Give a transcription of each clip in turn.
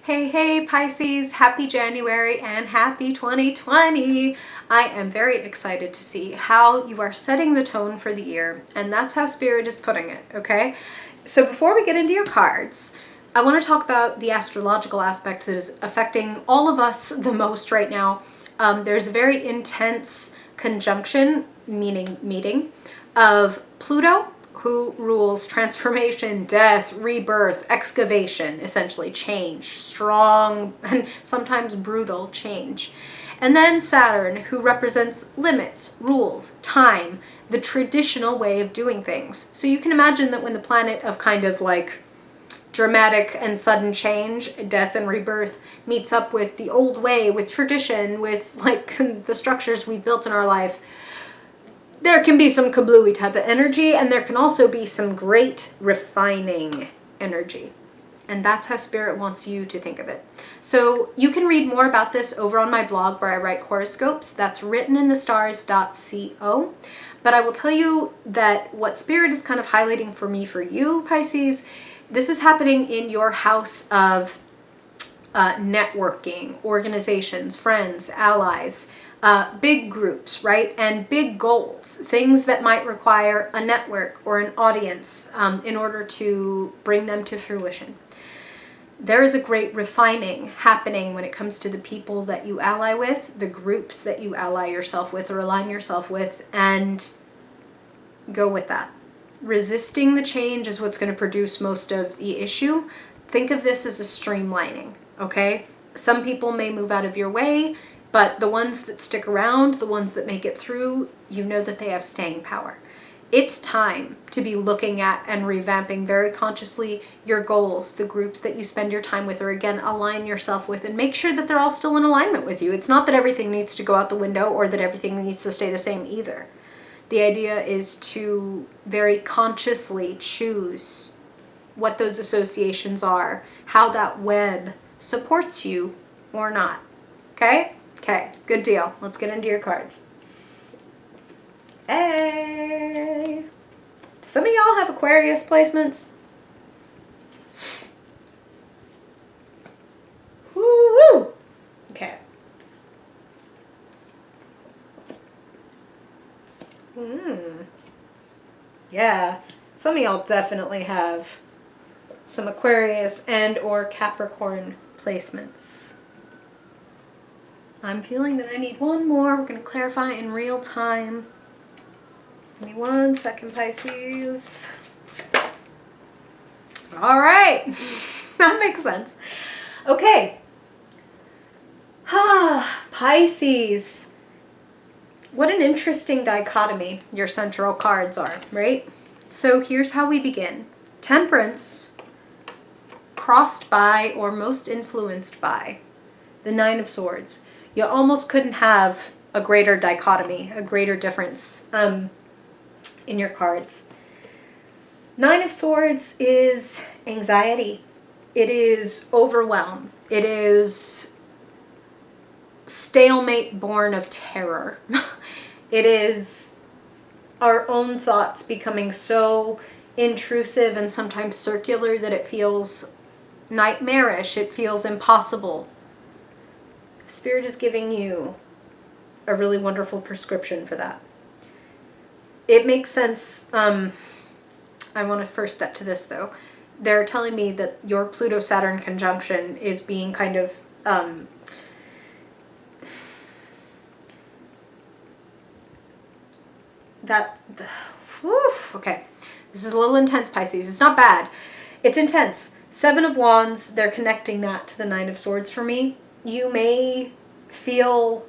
Hey, Pisces, happy January and happy 2020. I am very excited to see how you are setting the tone for the year, and that's how Spirit is putting it, okay? So before we get into your cards, I want to talk about the astrological aspect that is affecting all of us the most right now. There's a very intense conjunction, meaning meeting, of Pluto, who rules transformation, death, rebirth, excavation, essentially change, strong and sometimes brutal change. And then Saturn, who represents limits, rules, time, the traditional way of doing things. So you can imagine that when the planet of kind of like dramatic and sudden change, death and rebirth, meets up with the old way, with tradition, with like the structures we've built in our life, there can be some kablooey type of energy, and there can also be some great refining energy. And that's how Spirit wants you to think of it. So you can read more about this over on my blog where I write horoscopes. That's writteninthestars.co. But I will tell you that what Spirit is kind of highlighting for me, for you, Pisces, this is happening in your house of networking, organizations, friends, allies, big groups, right? And big goals, things that might require a network or an audience in order to bring them to fruition. There is a great refining happening when it comes to the people that you ally with, the groups that you ally yourself with or align yourself with, and go with that. Resisting the change is what's going to produce most of the issue. Think of this as a streamlining, okay? Some people may move out of your way, but the ones that stick around, the ones that make it through, you know that they have staying power. It's time to be looking at and revamping very consciously your goals, the groups that you spend your time with, or again, align yourself with, and make sure that they're all still in alignment with you. It's not that everything needs to go out the window or that everything needs to stay the same either. The idea is to very consciously choose what those associations are, how that web supports you or not. Okay? Okay, good deal. Let's get into your cards. Hey! Some of y'all have Aquarius placements. Woo! Okay. Yeah, some of y'all definitely have some Aquarius and or Capricorn placements. I'm feeling that I need one more. We're going to clarify in real time. Give me 1 second, Pisces. All right. That makes sense. Okay. Pisces. What an interesting dichotomy your central cards are, right? So here's how we begin. Temperance, crossed by or most influenced by the Nine of Swords. You almost couldn't have a greater dichotomy, a greater difference in your cards. Nine of Swords is anxiety. It is overwhelm. It is stalemate born of terror. It is our own thoughts becoming so intrusive and sometimes circular that it feels nightmarish. It feels impossible. Spirit is giving you a really wonderful prescription for that. It makes sense. I want to first step to this though. They're telling me that your Pluto-Saturn conjunction is being kind of okay. This is a little intense, Pisces. It's not bad. It's intense. 7 of Wands, they're connecting that to the 9 of Swords for me. You may feel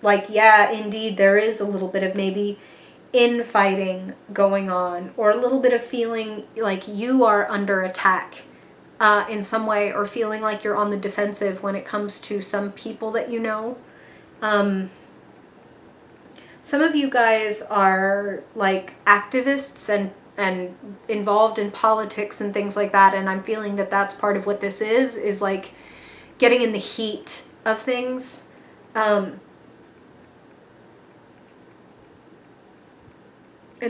like, yeah, indeed, there is a little bit of maybe infighting going on, or a little bit of feeling like you are under attack in some way, or feeling like you're on the defensive when it comes to some people that you know. Some of you guys are like activists and involved in politics and things like that, and I'm feeling that that's part of what this is like getting in the heat of things. And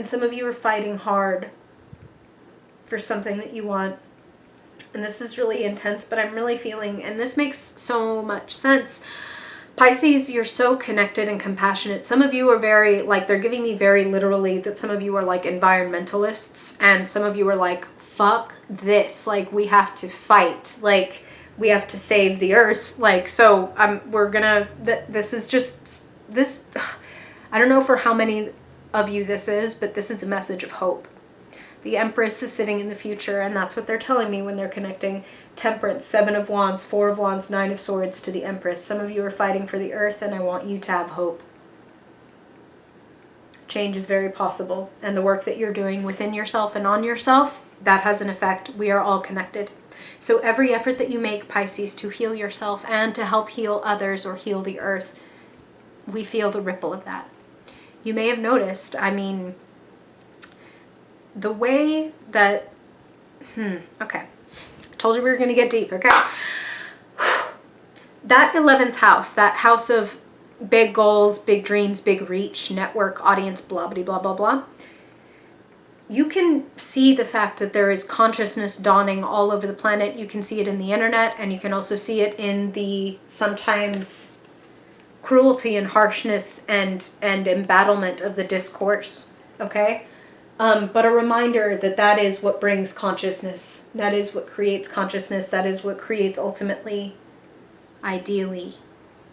some of you are fighting hard for something that you want. And this is really intense, but I'm really feeling, and this makes so much sense. Pisces, you're so connected and compassionate. Some of you are very, like, they're giving me very literally that some of you are like environmentalists, and some of you are like, fuck this. Like, we have to fight. Like, we have to save the earth. Like, so we're gonna, this is just, this, I don't know for how many of you this is, but this is a message of hope. The Empress is sitting in the future, and that's what they're telling me when they're connecting Temperance, 7 of Wands, 4 of Wands, 9 of Swords to the Empress. Some of you are fighting for the earth, and I want you to have hope. Change is very possible, and the work that you're doing within yourself and on yourself, that has an effect. We are all connected. So every effort that you make, Pisces, to heal yourself and to help heal others or heal the earth, we feel the ripple of that. You may have noticed, I mean, the way that, okay. Told you we were going to get deep, okay? That 11th house, that house of big goals, big dreams, big reach, network, audience, blah, blah, blah, blah, blah. You can see the fact that there is consciousness dawning all over the planet. You can see it in the internet, and you can also see it in the sometimes cruelty and harshness and embattlement of the discourse, okay? But a reminder that that is what brings consciousness. That is what creates consciousness. That is what creates ultimately, ideally,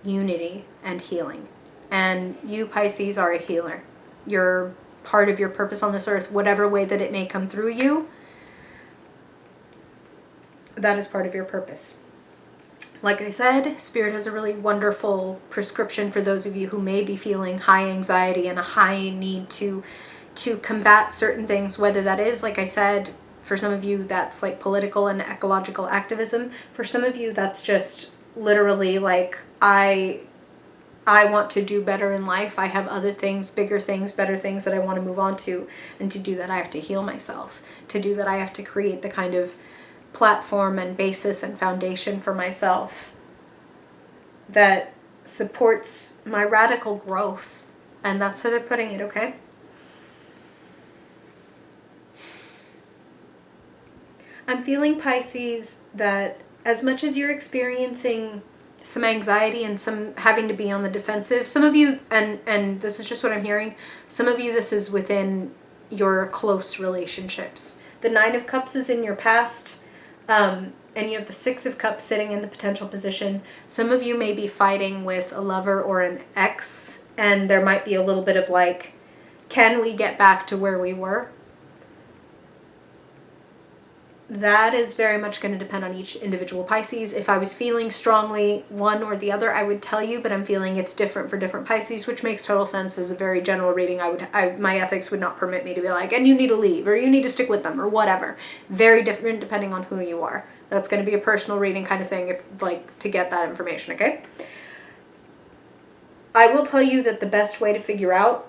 unity and healing. And you, Pisces, are a healer. You're part of your purpose on this earth, whatever way that it may come through you. That is part of your purpose. Like I said, Spirit has a really wonderful prescription for those of you who may be feeling high anxiety and a high need to combat certain things, whether that is, like I said, for some of you, that's like political and ecological activism. For some of you, that's just literally like, I want to do better in life. I have other things, bigger things, better things that I want to move on to. And to do that, I have to heal myself. To do that, I have to create the kind of platform and basis and foundation for myself that supports my radical growth. And that's how they're putting it, okay? I'm feeling, Pisces, that as much as you're experiencing some anxiety and some having to be on the defensive, some of you, and this is just what I'm hearing, some of you, this is within your close relationships. The 9 of Cups is in your past, and you have the 6 of Cups sitting in the potential position. Some of you may be fighting with a lover or an ex, and there might be a little bit of like, can we get back to where we were? That is very much going to depend on each individual Pisces. If I was feeling strongly one or the other, I would tell you, but I'm feeling it's different for different Pisces, which makes total sense. As a very general reading, my ethics would not permit me to be like, and you need to leave, or you need to stick with them, or whatever. Very different depending on who you are. That's going to be a personal reading kind of thing, if like to get that information, okay? I will tell you that the best way to figure out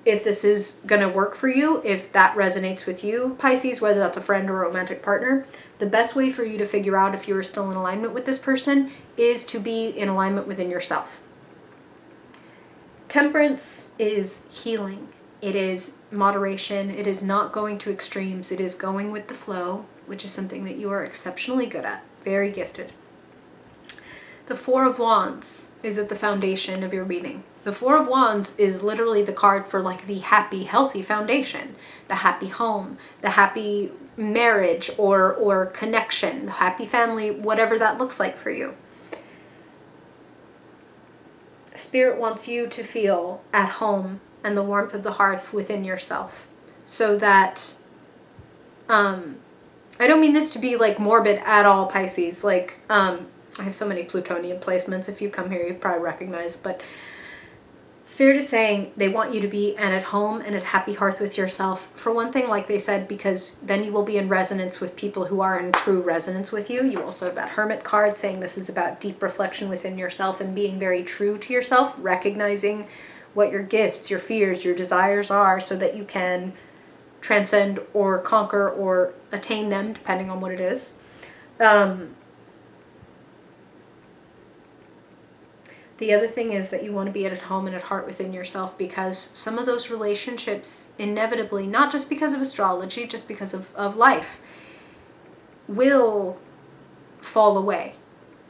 if this is going to work for you, if that resonates with you, Pisces, whether that's a friend or a romantic partner, the best way for you to figure out if you're still in alignment with this person is to be in alignment within yourself. Temperance is healing. It is moderation. It is not going to extremes. It is going with the flow, which is something that you are exceptionally good at. Very gifted. The 4 of Wands is at the foundation of your reading. The 4 of Wands is literally the card for like the happy, healthy foundation, the happy home, the happy marriage or connection, the happy family, whatever that looks like for you. Spirit wants you to feel at home and the warmth of the hearth within yourself, so that, I don't mean this to be like morbid at all, Pisces, like, I have so many plutonian placements. If you come here, you've probably recognized, but Spirit is saying they want you to be and at home and at happy hearth with yourself. For one thing, like they said, because then you will be in resonance with people who are in true resonance with you. You also have that Hermit card saying this is about deep reflection within yourself and being very true to yourself, recognizing what your gifts, your fears, your desires are, so that you can transcend or conquer or attain them, depending on what it is. The other thing is that you want to be at home and at heart within yourself, because some of those relationships inevitably, not just because of astrology, just because of life, will fall away,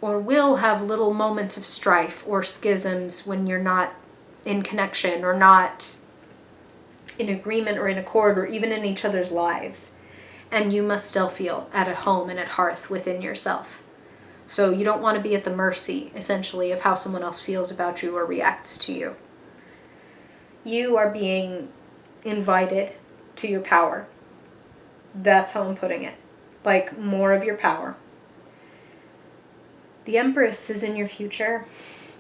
or will have little moments of strife or schisms when you're not in connection or not in agreement or in accord or even in each other's lives. And you must still feel at home and at hearth within yourself. So you don't want to be at the mercy, essentially, of how someone else feels about you or reacts to you. You are being invited to your power. That's how I'm putting it. Like, more of your power. The Empress is in your future.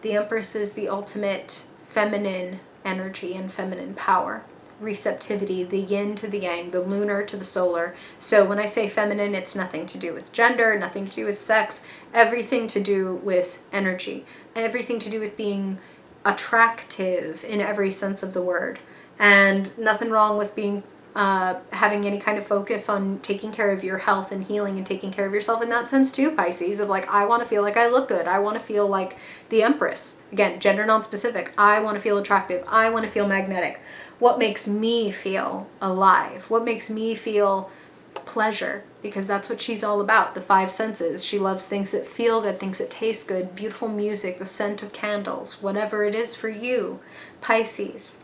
The Empress is the ultimate feminine energy and feminine power. Receptivity, the yin to the yang, the lunar to the solar. So when I say feminine, it's nothing to do with gender, nothing to do with sex, everything to do with energy, everything to do with being attractive in every sense of the word. And nothing wrong with being having any kind of focus on taking care of your health and healing and taking care of yourself in that sense too, Pisces, of like, I want to feel like I look good. I want to feel like the Empress. Again, gender non-specific. I want to feel attractive. I want to feel magnetic. What makes me feel alive? What makes me feel pleasure? Because that's what she's all about, the five senses. She loves things that feel good, things that taste good, beautiful music, the scent of candles, whatever it is for you, Pisces.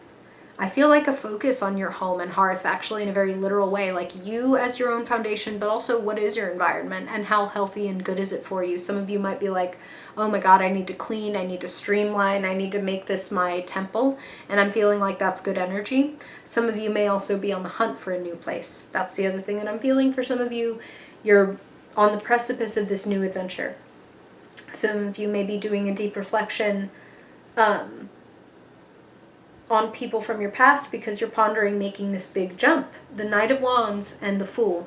I feel like a focus on your home and hearth, actually, in a very literal way, like you as your own foundation, but also what is your environment and how healthy and good is it for you? Some of you might be like, oh my God, I need to clean, I need to streamline, I need to make this my temple, and I'm feeling like that's good energy. Some of you may also be on the hunt for a new place. That's the other thing that I'm feeling for some of you. You're on the precipice of this new adventure. Some of you may be doing a deep reflection on people from your past because you're pondering making this big jump. The Knight of Wands and the Fool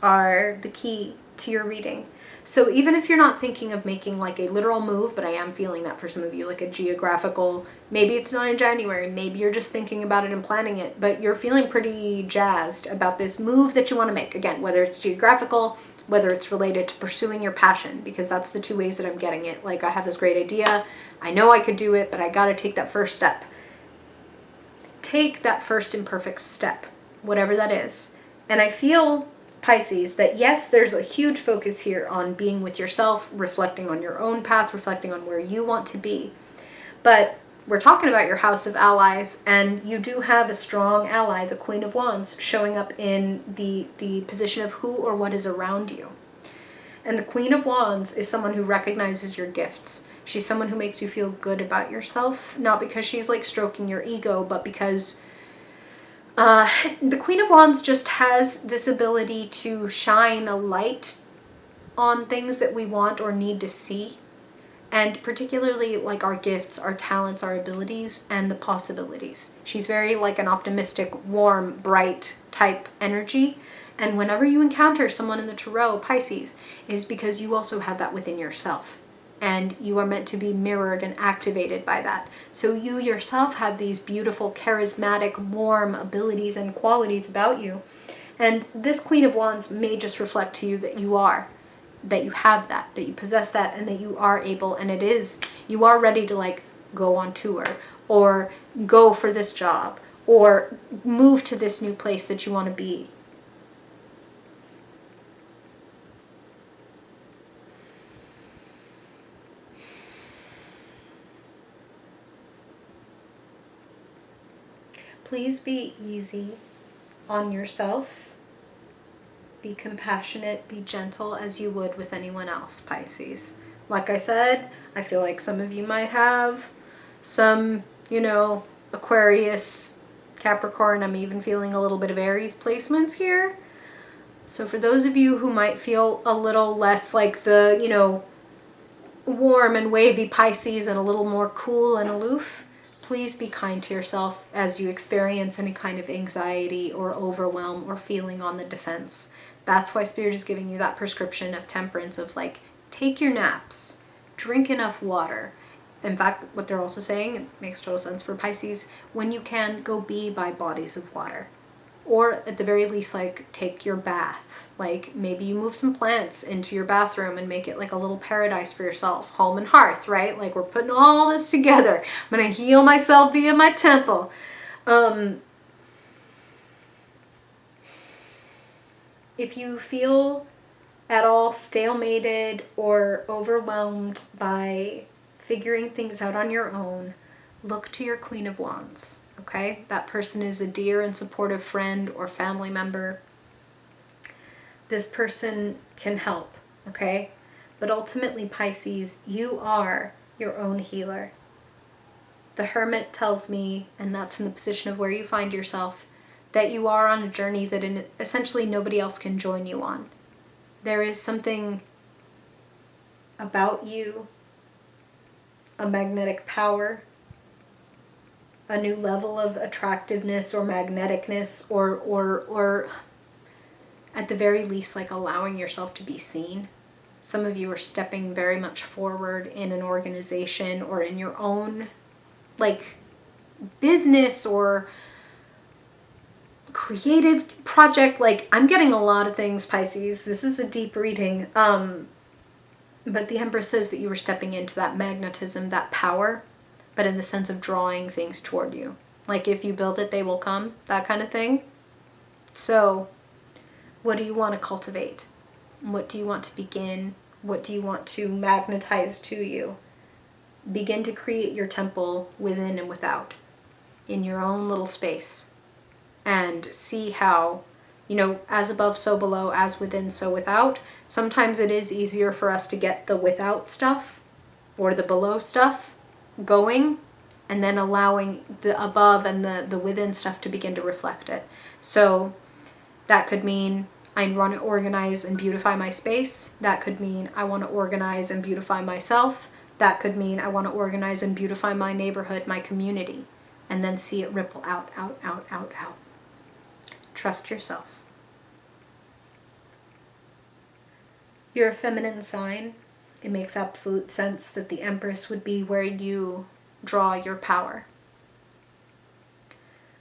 are the key to your reading. So even if you're not thinking of making like a literal move, but I am feeling that for some of you, like a geographical, maybe it's not in January, maybe you're just thinking about it and planning it, but you're feeling pretty jazzed about this move that you want to make. Again, whether it's geographical, whether it's related to pursuing your passion, because that's the two ways that I'm getting it. Like, I have this great idea, I know I could do it, but I got to take that first step. Take that first imperfect step, whatever that is. And I feel, Pisces, that yes, there's a huge focus here on being with yourself, reflecting on your own path, reflecting on where you want to be. But we're talking about your house of allies, and you do have a strong ally, the Queen of Wands, showing up in the position of who or what is around you. And the Queen of Wands is someone who recognizes your gifts. She's someone who makes you feel good about yourself, not because she's like stroking your ego, but because the Queen of Wands just has this ability to shine a light on things that we want or need to see. And particularly like our gifts, our talents, our abilities, and the possibilities. She's very like an optimistic, warm, bright type energy. And whenever you encounter someone in the tarot, Pisces, it is because you also have that within yourself. And you are meant to be mirrored and activated by that. So you yourself have these beautiful, charismatic, warm abilities and qualities about you. And this Queen of Wands may just reflect to you that you are, that you have that you possess that, and that you are able, and it is, you are ready to like go on tour, or go for this job, or move to this new place that you want to be. Please be easy on yourself. Be compassionate, be gentle as you would with anyone else, Pisces. Like I said, I feel like some of you might have some, Aquarius, Capricorn. I'm even feeling a little bit of Aries placements here. So for those of you who might feel a little less like the, warm and wavy Pisces and a little more cool and aloof, please be kind to yourself as you experience any kind of anxiety or overwhelm or feeling on the defense. That's why Spirit is giving you that prescription of temperance, of like, take your naps, drink enough water. In fact, what they're also saying, it makes total sense for Pisces, when you can, go be by bodies of water. Or at the very least, like, take your bath. Like, maybe you move some plants into your bathroom and make it like a little paradise for yourself. Home and hearth, right? Like, we're putting all this together. I'm going to heal myself via my temple. If you feel at all stalemated or overwhelmed by figuring things out on your own, look to your Queen of Wands, okay? That person is a dear and supportive friend or family member. This person can help, okay? But ultimately, Pisces, you are your own healer. The Hermit tells me, and that's in the position of where you find yourself, that you are on a journey that essentially nobody else can join you on. There is something about you, a magnetic power, a new level of attractiveness or magneticness, or at the very least, like allowing yourself to be seen. Some of you are stepping very much forward in an organization or in your own like business or creative project. Like, I'm getting a lot of things, Pisces. This is a deep reading. But the Empress says that you were stepping into that magnetism, that power, but in the sense of drawing things toward you. Like, if you build it, they will come, that kind of thing. So, what do you want to cultivate? What do you want to begin? What do you want to magnetize to you? Begin to create your temple within and without, in your own little space. And see how, as above, so below, as within, so without. Sometimes it is easier for us to get the without stuff or the below stuff going, and then allowing the above and the within stuff to begin to reflect it. So that could mean I want to organize and beautify my space. That could mean I want to organize and beautify myself. That could mean I want to organize and beautify my neighborhood, my community, and then see it ripple out, out, out, out, out. Trust yourself. You're a feminine sign. It makes absolute sense that the Empress would be where you draw your power.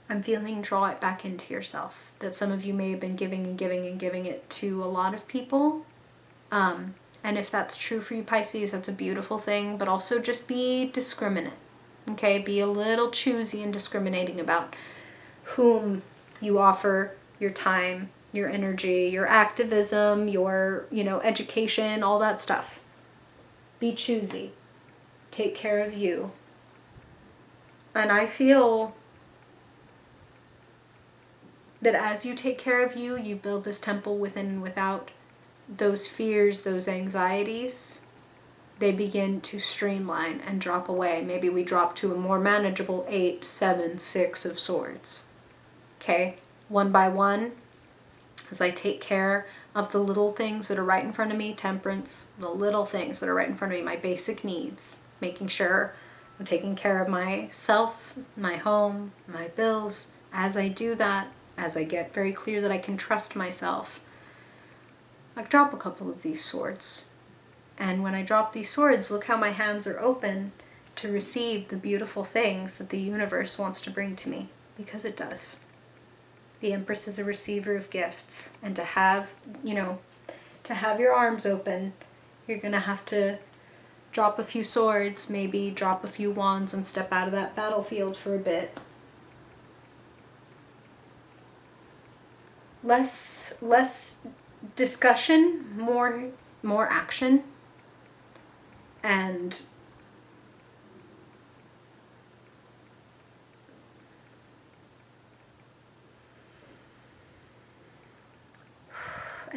I'm feeling draw it back into yourself. That some of you may have been giving and giving and giving it to a lot of people. And if that's true for you, Pisces, that's a beautiful thing. But also just be discriminate. Okay? Be a little choosy and discriminating about whom you offer your time, your energy, your activism, your, education, all that stuff. Be choosy. Take care of you. And I feel that as you take care of you, you build this temple within and without. Those fears, those anxieties, they begin to streamline and drop away. Maybe we drop to a more manageable 8, 7, 6 of swords. Okay? One by one, as I take care of the little things that are right in front of me, temperance, the little things that are right in front of me, my basic needs, making sure I'm taking care of myself, my home, my bills. As I do that, as I get very clear that I can trust myself, I drop a couple of these swords. And when I drop these swords, look how my hands are open to receive the beautiful things that the universe wants to bring to me, because it does. The Empress is a receiver of gifts, and to have your arms open, you're going to have to drop a few swords, maybe drop a few wands and step out of that battlefield for a bit. Less discussion, more action, and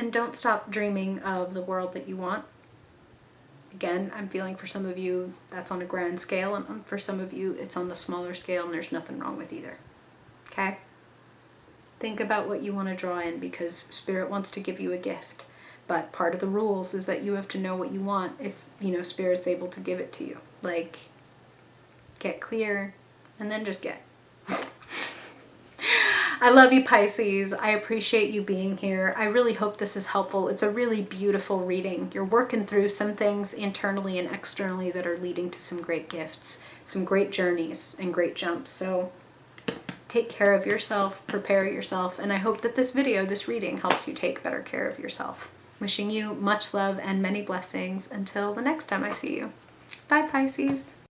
don't stop dreaming of the world that you want. Again, I'm feeling for some of you that's on a grand scale, and for some of you it's on the smaller scale, and there's nothing wrong with either. Okay? Think about what you want to draw in, because Spirit wants to give you a gift. But part of the rules is that you have to know what you want if, Spirit's able to give it to you. Like, get clear, and then just get. I love you, Pisces. I appreciate you being here. I really hope this is helpful. It's a really beautiful reading. You're working through some things internally and externally that are leading to some great gifts, some great journeys and great jumps. So take care of yourself, prepare yourself, and I hope that this reading helps you take better care of yourself. Wishing you much love and many blessings until the next time I see you. Bye, Pisces.